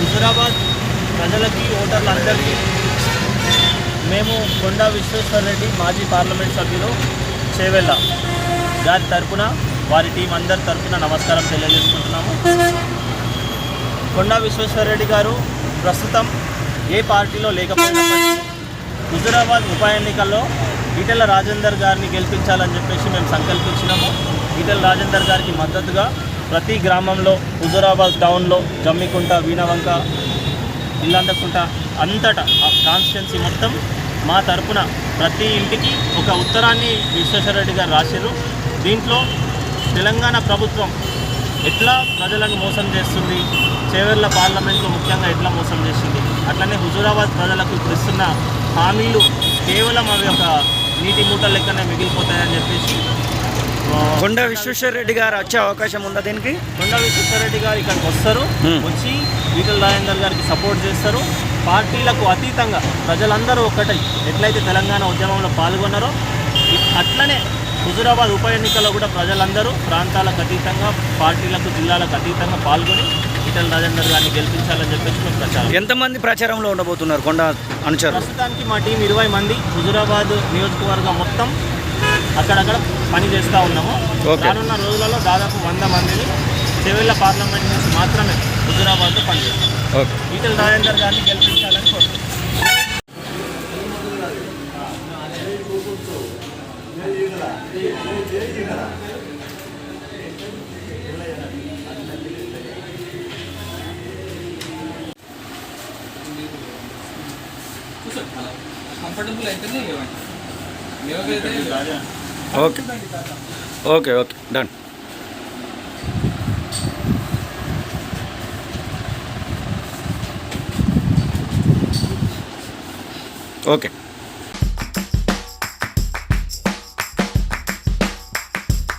హుజూరాబాద్ ప్రజలకి ఓటర్లందరికీ మేము కొండా విశ్వేశ్వరరెడ్డి మాజీ పార్లమెంట్ సభ్యులు చేవెళ్ళ గారి తరపున వారి టీం అందరి తరపున నమస్కారం తెలియజేసుకుంటున్నాము. కొండా విశ్వేశ్వరరెడ్డి గారు ప్రస్తుతం ఏ పార్టీలో లేకపోయినప్పటికీ హుజూరాబాద్ ఉప ఎన్నికల్లో ఈటెల రాజేందర్ గారిని గెలిపించాలని చెప్పేసి మేము సంకల్పించినాము. ఈటెల రాజేందర్ గారికి మద్దతుగా ప్రతి గ్రామంలో హుజూరాబాద్ టౌన్లో జమ్మికుంట, వీణవంక, ఇల్లందకుంట అంతటా కాన్స్టిట్యున్సీ మొత్తం మా తరపున ప్రతి ఇంటికి ఒక ఉత్తరాన్ని విశ్వేశ్వరరెడ్డి గారు రాశారు. దీంట్లో తెలంగాణ ప్రభుత్వం ఎట్లా ప్రజలను మోసం చేస్తుంది, చేవెళ్ళ పార్లమెంట్లో ముఖ్యంగా ఎట్లా మోసం చేసింది, అట్లనే హుజూరాబాద్ ప్రజలకు ఇప్పుడు ఇస్తున్న హామీలు కేవలం అవి ఒక నీటి మూటల లెక్కనే మిగిలిపోతాయని చెప్పేసి కొండా విశ్వేశ్వరరెడ్డి గారు వచ్చే అవకాశం ఉందా? దీనికి కొండా విశ్వేశ్వరరెడ్డి గారు ఇక్కడికి వస్తారు, వచ్చి ఈటెల రాజేందర్ గారికి సపోర్ట్ చేస్తారు. పార్టీలకు అతీతంగా ప్రజలందరూ ఒక్కటై ఎట్లయితే తెలంగాణ ఉద్యమంలో పాల్గొన్నారో అట్లనే హుజూరాబాద్ ఉప ఎన్నికల్లో కూడా ప్రజలందరూ ప్రాంతాలకు అతీతంగా, పార్టీలకు, జిల్లాలకు అతీతంగా పాల్గొని ఈటెల రాజేందర్ గారిని గెలిపించాలని చెప్పేసి మేము ప్రచారం. ఎంతమంది ప్రచారంలో ఉండబోతున్నారు కొండా అనుచరులు? ప్రస్తుతానికి మా టీం 20 మంది హుజూరాబాద్ నియోజకవర్గం మొత్తం అక్కడక్కడ పని చేస్తూ ఉన్నాము. రానున్న రోజులలో దాదాపు 100 మందిని చేవెళ్ళ పార్లమెంట్ నుంచి మాత్రమే హుజూరాబాద్లో పనిచేస్తాం. ఈటెల రాజేందర్ గారిని గెలిపించాలని కోరుతున్నాం. కంఫర్టబుల్ అయితేనే ఇవ్వండి. Okay okay okay done. Okay.